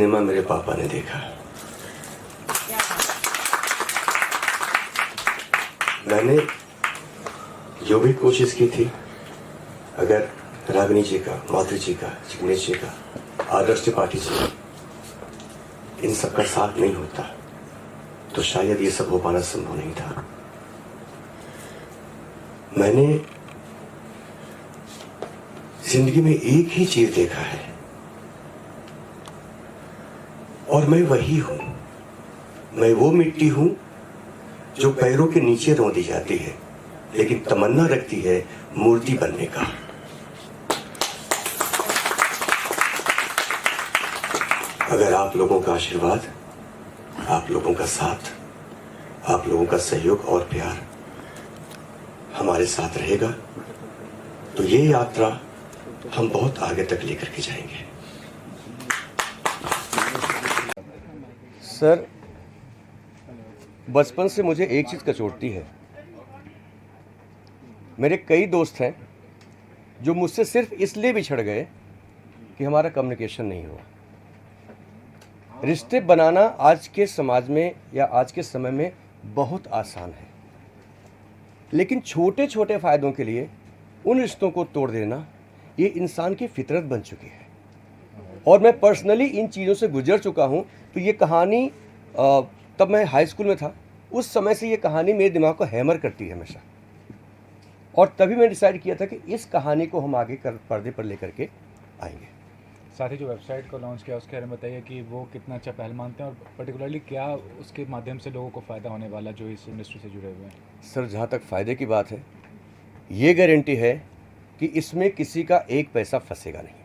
Cinema मेरे पापा ने देखा। मैंने जो भी कोशिश की थी, अगर रागिनी जी का, माधुरी जी का, जिग्नेश जी का, आदर्श त्रिपाठी जी का, इन सबका साथ नहीं होता तो शायद ये सब हो पाना संभव नहीं था। मैंने जिंदगी में एक ही चीज देखा है और मैं वही हूं। मैं वो मिट्टी हूं जो पैरों के नीचे रौंदी जाती है लेकिन तमन्ना रखती है मूर्ति बनने का। अगर आप लोगों का आशीर्वाद, आप लोगों का साथ, आप लोगों का सहयोग और प्यार हमारे साथ रहेगा तो ये यात्रा हम बहुत आगे तक लेकर के जाएंगे। सर, बचपन से मुझे एक चीज़ कचोटती है। मेरे कई दोस्त हैं जो मुझसे सिर्फ इसलिए बिछड़ गए कि हमारा कम्युनिकेशन नहीं हुआ। रिश्ते बनाना आज के समाज में या आज के समय में बहुत आसान है, लेकिन छोटे छोटे फ़ायदों के लिए उन रिश्तों को तोड़ देना ये इंसान की फितरत बन चुकी है। और मैं पर्सनली इन चीज़ों से गुजर चुका हूँ। तो ये कहानी तब मैं हाई स्कूल में था, उस समय से ये कहानी मेरे दिमाग को हैमर करती है हमेशा। और तभी मैंने डिसाइड किया था कि इस कहानी को हम आगे पर्दे पर लेकर के आएंगे। साथ ही जो वेबसाइट को लॉन्च किया उसके बारे में बताइए कि वो कितना अच्छा पहल मानते हैं और पर्टिकुलरली क्या उसके माध्यम से लोगों को फ़ायदा होने वाला जो इस इंडस्ट्री से जुड़े हुए हैं। सर, जहाँ तक फ़ायदे की बात है, ये गारंटी है कि इसमें किसी का एक पैसा फंसेगा नहीं।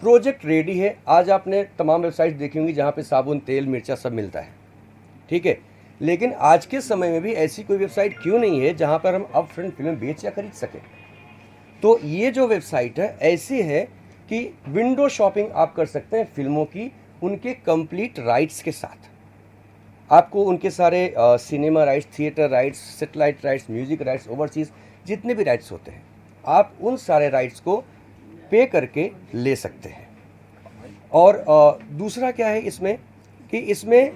प्रोजेक्ट रेडी है। आज आपने तमाम वेबसाइट देखी होंगी जहाँ पे साबुन, तेल, मिर्चा सब मिलता है, ठीक है। लेकिन आज के समय में भी ऐसी कोई वेबसाइट क्यों नहीं है जहाँ पर हम अप फ्रंट फिल्म बेच या खरीद सकें। तो ये जो वेबसाइट है ऐसी है कि विंडो शॉपिंग आप कर सकते हैं फिल्मों की, उनके कंप्लीट राइट्स के साथ। आपको उनके सारे cinema rights, theatre rights, satellite rights, music rights, overseas जितने भी राइट्स होते हैं, आप उन सारे राइट्स को पे करके ले सकते हैं। और दूसरा क्या है इसमें कि इसमें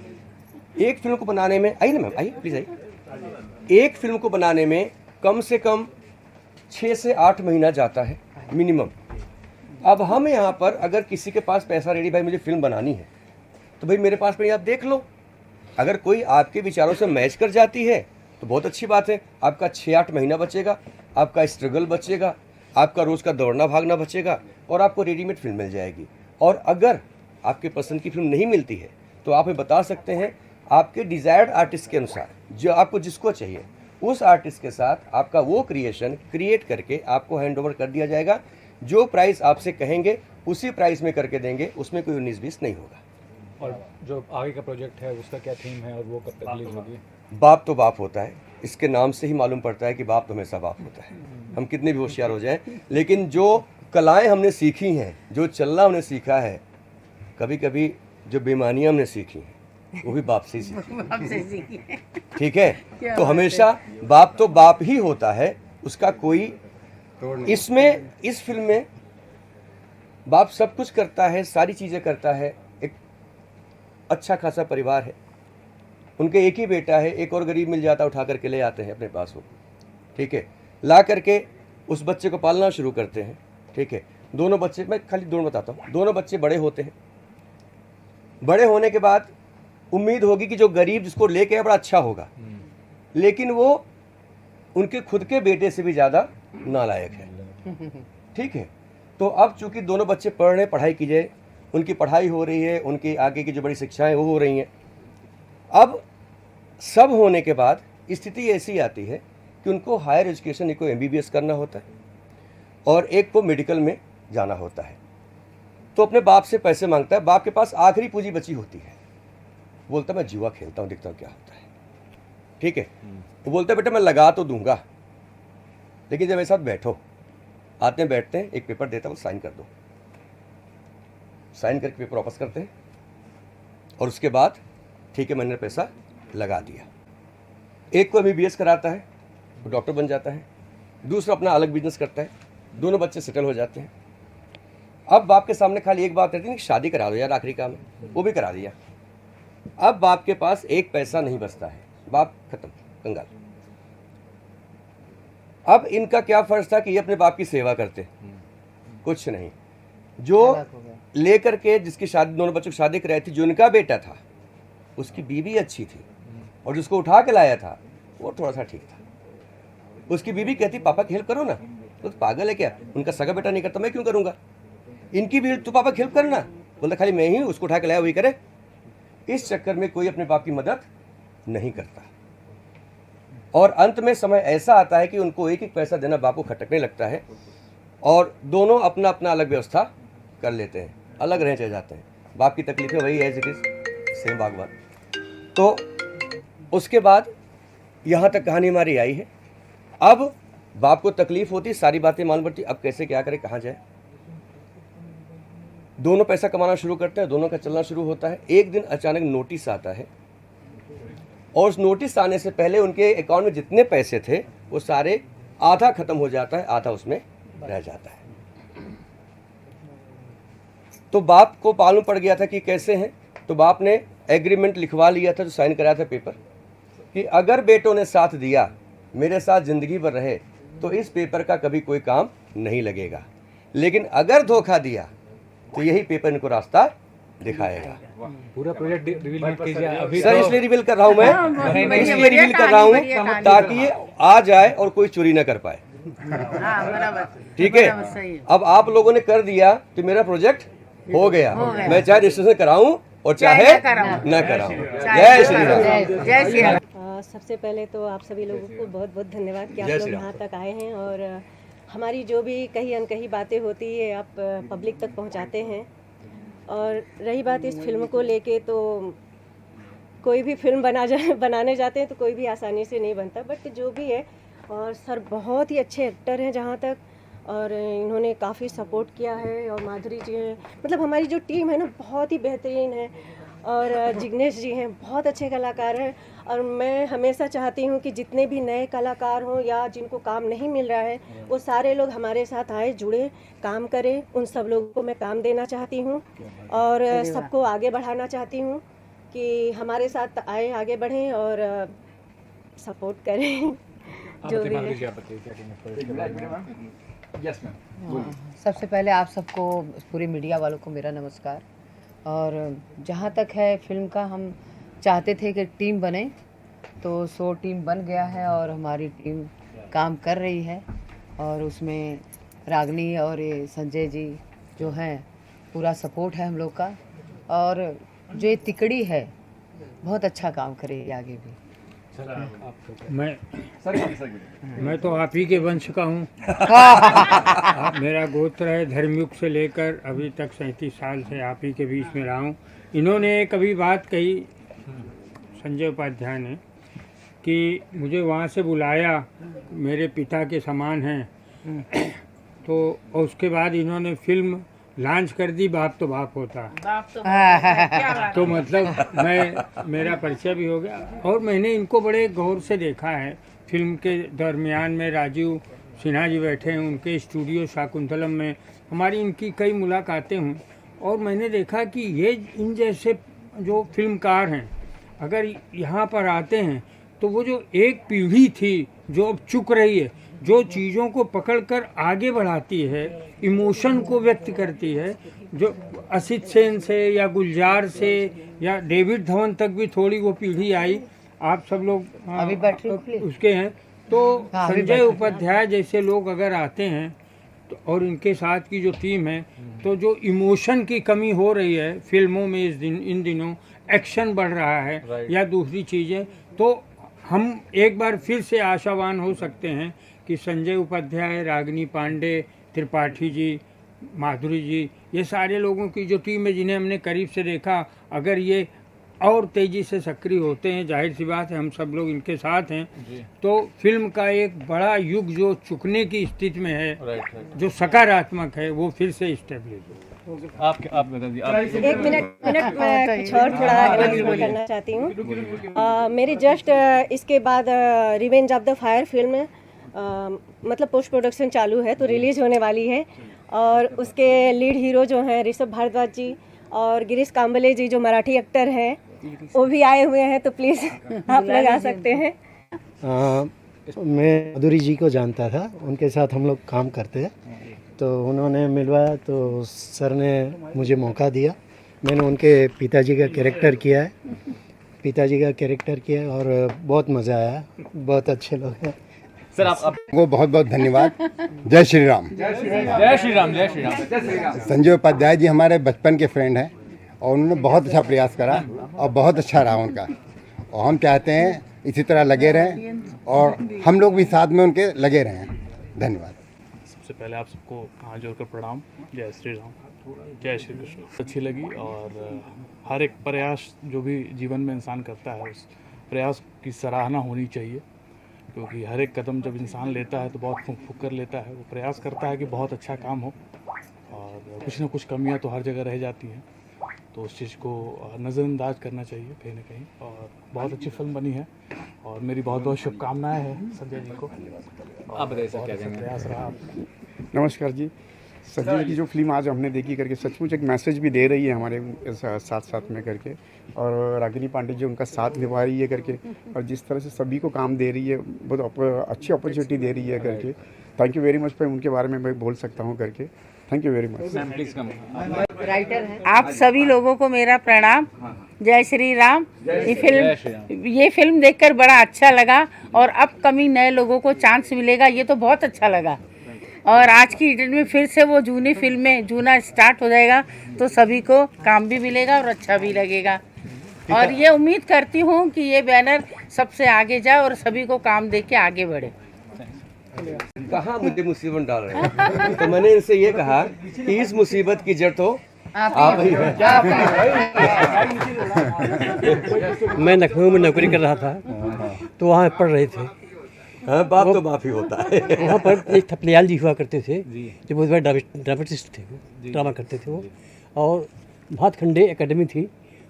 एक फिल्म को बनाने में, आइए ना मैम, आइए प्लीज़ आइए। एक फिल्म को बनाने में कम से कम 6 से 8 महीना जाता है मिनिमम। अब हम यहाँ पर अगर किसी के पास पैसा रेडी, भाई मुझे फिल्म बनानी है, तो भाई मेरे पास में आप देख लो। अगर कोई आपके विचारों से मैच कर जाती है तो बहुत अच्छी बात है, आपका 6-8 महीना बचेगा, आपका स्ट्रगल बचेगा, आपका रोज़ का दौड़ना भागना बचेगा और आपको रेडीमेड फिल्म मिल जाएगी। और अगर आपके पसंद की फिल्म नहीं मिलती है तो आप हमें बता सकते हैं, आपके डिज़ायर्ड आर्टिस्ट के अनुसार जो आपको जिसको चाहिए उस आर्टिस्ट के साथ आपका वो क्रिएशन क्रिएट करके आपको हैंड ओवर कर दिया जाएगा। जो प्राइस आपसे कहेंगे उसी प्राइस में करके देंगे, उसमें कोई 19-20 नहीं होगा। और जो आगे का प्रोजेक्ट है उसका क्या थीम है और वो कब तक रिलीज होगी? बाप तो बाप होता है, इसके नाम से ही मालूम पड़ता है कि बाप तो हमेशा बाप होता है। हम कितने भी होशियार हो जाएं, लेकिन जो कलाएं हमने सीखी हैं, जो चलना हमने सीखा है, कभी कभी जो बेईमानियां हमने सीखी हैं वो भी बाप से ही सीखी, ठीक है। तो हमेशा बाप तो बाप ही होता है, उसका कोई इसमें, इस फिल्म में बाप सब कुछ करता है, सारी चीज़ें करता है। एक अच्छा खासा परिवार है, उनके एक ही बेटा है, एक और गरीब मिल जाता उठा करके ले आते हैं अपने पास वो, ठीक है। ला करके उस बच्चे को पालना शुरू करते हैं, ठीक है। दोनों बच्चे, मैं खाली दोनों बताता हूँ, दोनों बच्चे बड़े होते हैं। बड़े होने के बाद उम्मीद होगी कि जो गरीब जिसको लेके आया बड़ा अच्छा होगा, लेकिन वो उनके खुद के बेटे से भी ज़्यादा नालायक है, ठीक है। तो अब चूंकि दोनों बच्चे पढ़ रहे हैं, पढ़ाई की जाए, उनकी पढ़ाई हो रही है, उनकी आगे की जो बड़ी शिक्षाएं वो हो रही हैं। अब सब होने के बाद स्थिति ऐसी आती है कि उनको हायर एजुकेशन, एक को MBBS करना होता है और एक को मेडिकल में जाना होता है। तो अपने बाप से पैसे मांगता है, बाप के पास आखिरी पूंजी बची होती है, बोलता मैं जुआ खेलता हूँ, देखता हूँ क्या होता है, ठीक है। वो बोलता है बेटा मैं लगा तो दूंगा, लेकिन जब मेरे साथ बैठो, आते हैं, बैठते हैं, एक पेपर देता हूँ, साइन कर दो। साइन करके पेपर वापस करते हैं और उसके बाद ठीक है मैंने पैसा लगा दिया। एक को MBBS कराता है, वो डॉक्टर बन जाता है, दूसरा अपना अलग बिजनेस करता है, दोनों बच्चे सेटल हो जाते हैं। अब बाप के सामने खाली एक बात रहती है कि शादी करा दो यार, आखिरी काम है, वो भी करा दिया। अब बाप के पास एक पैसा नहीं बचता है, बाप खत्म, कंगाल। अब इनका क्या फर्ज था कि ये अपने बाप की सेवा करते, कुछ नहीं। जो लेकर के जिसकी शादी, दोनों बच्चों की शादी कराई थी, जो इनका बेटा था उसकी बीवी अच्छी थी, और जिसको उठा के लाया था वो थोड़ा सा ठीक था। उसकी बीवी कहती पापा की हेल्प करो ना, तो पागल है क्या, उनका सगा बेटा नहीं करता, मैं क्यों करूंगा। इनकी भी तो पापा की हेल्प करना, बोलता खाली मैं ही उसको उठा के लाया वही करे। इस चक्कर में कोई अपने बाप की मदद नहीं करता, और अंत में समय ऐसा आता है कि उनको एक एक पैसा देना बाप को खटकने लगता है, और दोनों अपना अपना अलग व्यवस्था कर लेते हैं, अलग रह चले जाते हैं। बाप की तकलीफें वही as it is, same Bhagwat. तो उसके बाद यहाँ तक कहानी हमारी आई है। अब बाप को तकलीफ होती, सारी बातें मालूम पड़ती, अब कैसे क्या करे, कहाँ जाए। दोनों पैसा कमाना शुरू करते हैं, दोनों का चलना शुरू होता है। एक दिन अचानक नोटिस आता है, और उस नोटिस आने से पहले उनके अकाउंट में जितने पैसे थे वो सारे, आधा खत्म हो जाता है, आधा उसमें रह जाता है। तो बाप को मालूम पड़ गया था कि कैसे हैं, तो बाप ने एग्रीमेंट लिखवा लिया था, जो साइन कराया था पेपर, कि अगर बेटों ने साथ दिया, मेरे साथ ज़िंदगी भर रहे, तो इस पेपर का कभी कोई काम नहीं लगेगा, लेकिन अगर धोखा दिया तो यही पेपर इनको रास्ता दिखाएगा। पूरा प्रोजेक्ट रिवील मत कीजिए अभी। सर इसलिए रिवील कर रहा हूँ मैं, इसलिए रिवील कर रहा हूँ ताकि ये आ जाए और कोई चोरी ना कर पाए। ठीक है, अब आप लोगों ने कर दिया तो मेरा प्रोजेक्ट हो गया, मैं चाहे रजिस्ट्रेशन कराऊं और चाहे न कराऊं। जय श्री राम। जय श्री राम। सबसे पहले तो आप सभी लोगों को बहुत बहुत धन्यवाद कि आप लोग यहाँ तक आए हैं, और हमारी जो भी कही अनकही बातें होती है आप पब्लिक तक पहुँचाते हैं। और रही बात इस फिल्म को लेके, तो कोई भी फिल्म बनाने जाते हैं तो कोई भी आसानी से नहीं बनता, बट जो भी है, और सर बहुत ही अच्छे एक्टर हैं जहाँ तक, और इन्होंने काफ़ी सपोर्ट किया है, और माधुरी जी हैं, मतलब हमारी जो टीम है ना बहुत ही बेहतरीन है, और जिग्नेश जी हैं बहुत अच्छे कलाकार हैं। और मैं हमेशा चाहती हूँ कि जितने भी नए कलाकार हों या जिनको काम नहीं मिल रहा है, वो सारे लोग हमारे साथ आए, जुड़े, काम करें। उन सब लोगों को मैं काम देना चाहती हूँ, और सबको आगे बढ़ाना चाहती हूँ कि हमारे साथ आए, आगे बढ़ें और सपोर्ट करें जो भी है। सबसे पहले आप सबको, पूरी मीडिया वालों को मेरा नमस्कार। और जहाँ तक है फिल्म का, हम चाहते थे कि टीम बने, तो 100 टीम बन गया है, और हमारी टीम काम कर रही है, और उसमें रागनी और ये संजय जी जो हैं, पूरा सपोर्ट है हम लोग का। और जो ये तिकड़ी है बहुत अच्छा काम करेगी आगे भी। मैं तो आप ही के वंश का हूँ। मेरा गोत्र है, धर्मयुग से लेकर अभी तक 37 साल से आप ही के बीच में रहा हूँ। इन्होंने कभी बात कही, संजय उपाध्याय ने, कि मुझे वहाँ से बुलाया, मेरे पिता के समान हैं, तो उसके बाद इन्होंने फिल्म लॉन्च कर दी, बाप तो बाप होता तो मतलब मेरा परिचय भी हो गया। और मैंने इनको बड़े गौर से देखा है। फिल्म के दरमियान में राजीव सिन्हा जी बैठे हैं, उनके स्टूडियो शाकुंतलम में हमारी इनकी कई मुलाकातें हुई, और मैंने देखा कि ये इन जैसे जो फिल्मकार हैं अगर यहाँ पर आते हैं तो वो जो एक पीढ़ी थी जो अब चुक रही है, जो चीज़ों को पकड़कर आगे बढ़ाती है, इमोशन को व्यक्त करती है, जो असित सेन से या गुलजार से या डेविड धवन तक भी थोड़ी वो पीढ़ी आई, आप सब लोग अभी बैटरी उसके हैं, तो संजय उपाध्याय जैसे लोग अगर आते हैं तो, और इनके साथ की जो टीम है, तो जो इमोशन की कमी हो रही है फिल्मों में इन दिनों, एक्शन बढ़ रहा है या दूसरी चीज़ें, तो हम एक बार फिर से आशावान हो सकते हैं कि संजय उपाध्याय, रागिनी पांडे, त्रिपाठी जी, माधुरी जी, ये सारे लोगों की जो टीम है जिन्हें हमने करीब से देखा, अगर ये और तेज़ी से सक्रिय होते हैं, जाहिर सी बात है हम सब लोग इनके साथ हैं, तो फिल्म का एक बड़ा युग जो चुकने की स्थिति में है, जो सकारात्मक है, वो फिर से स्टेब्लिश हो। आप बता दीजिए। एक मिनट मैं कुछ और थोड़ा करना चाहती हूँ। मेरी जस्ट इसके बाद revenge of the fire film मतलब पोस्ट प्रोडक्शन चालू है, तो रिलीज होने वाली है, और उसके लीड हीरो जो हैं ऋषभ भारद्वाज जी और गिरीश कांबले जी जो मराठी एक्टर हैं वो भी आए हुए हैं, तो प्लीज़ आप लोग आ सकते हैं। मैं माधुरी जी को जानता था, उनके साथ हम लोग काम करते हैं, तो उन्होंने मिलवाया तो सर ने मुझे मौका दिया। मैंने उनके पिताजी का कैरेक्टर किया है और बहुत मज़ा आया, बहुत अच्छे लोग हैं। सर आप को बहुत बहुत धन्यवाद। जय श्री राम। जय श्री राम, जय श्री राम। संजय उपाध्याय जी हमारे बचपन के फ्रेंड हैं और उन्होंने बहुत अच्छा प्रयास करा और बहुत अच्छा रहा उनका, और हम चाहते हैं इसी तरह लगे रहें और हम लोग भी साथ में उनके लगे रहें। धन्यवाद। सबसे पहले आप सबको हाथ जोड़कर प्रणाम। जय श्री राम, जय श्री कृष्ण। अच्छी लगी, और हर एक प्रयास जो भी जीवन में इंसान करता है उस प्रयास की सराहना होनी चाहिए, क्योंकि हर एक कदम जब इंसान लेता है तो बहुत फूंक फूंक कर लेता है। वो प्रयास करता है कि बहुत अच्छा काम हो, और कुछ ना कुछ कमियां तो हर जगह रह जाती हैं, तो उस चीज़ को नज़रअंदाज करना चाहिए कहीं ना कहीं। और बहुत अच्छी फिल्म बनी है, और मेरी बहुत बहुत शुभकामनाएं हैं संजय जी को। आप बताइए सर क्या कहेंगे? प्रयास रहा। नमस्कार जी। संजय की जो फिल्म आज हमने देखी करके सचमुच एक मैसेज भी दे रही है हमारे साथ साथ में करके, और रागिनी पांडे जी उनका साथ निभा रही है करके, और जिस तरह से सभी को काम दे रही है, बहुत अच्छी अपॉर्चुनिटी दे रही है करके। थैंक यू वेरी मच पे उनके बारे में मैं बोल सकता हूँ करके। Thank you very much. Ma'am please come. Writer हैं। आप सभी लोगों को मेरा प्रणाम। जय श्री राम। ये फिल्म देखकर बड़ा अच्छा लगा, और अपकमिंग नए लोगों को चांस मिलेगा, ये तो बहुत अच्छा लगा। और आज की डेट में फिर से वो जूनी फिल्में जूना स्टार्ट हो जाएगा, तो सभी को काम भी मिलेगा और अच्छा भी लगेगा। और ये उम्मीद करती हूँ कि ये बैनर सबसे आगे जाए और सभी को काम दे के आगे बढ़े। कहाँ मुझे मुसीबत डाल रहे हैं, तो मैंने इनसे ये कहा कि इस मुसीबत की जड़ तो आप ही हैं। मैं लखनऊ में नौकरी कर रहा था, तो वहाँ पढ़ रहे थे। हाँ, बाप तो बाप ही होता है। वहाँ पर एक थपलियाल जी हुआ करते थे, जो बहुत बड़े ड्रामेटिस्ट थे, वो ड्रामा करते थे वो, और भातखंडे एकेडमी थी,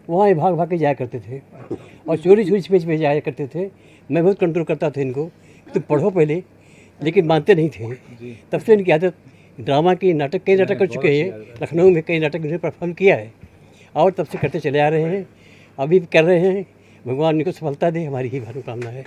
वहाँ भाग भाग के जाया करते थे और चोरी चोरी छिपे छिपे जाया करते थे। मैं बहुत कंट्रोल करता था इनको, तो पढ़ो पहले, लेकिन मानते नहीं थे। तब से इनकी आदत, ड्रामा की नाटक कई नाटक कर चुके हैं, लखनऊ में कई नाटक इन्होंने परफॉर्म किया है, और तब से करते चले आ रहे हैं, अभी कर रहे हैं। भगवान इनको सफलता दे, हमारी ही मनोकामना है।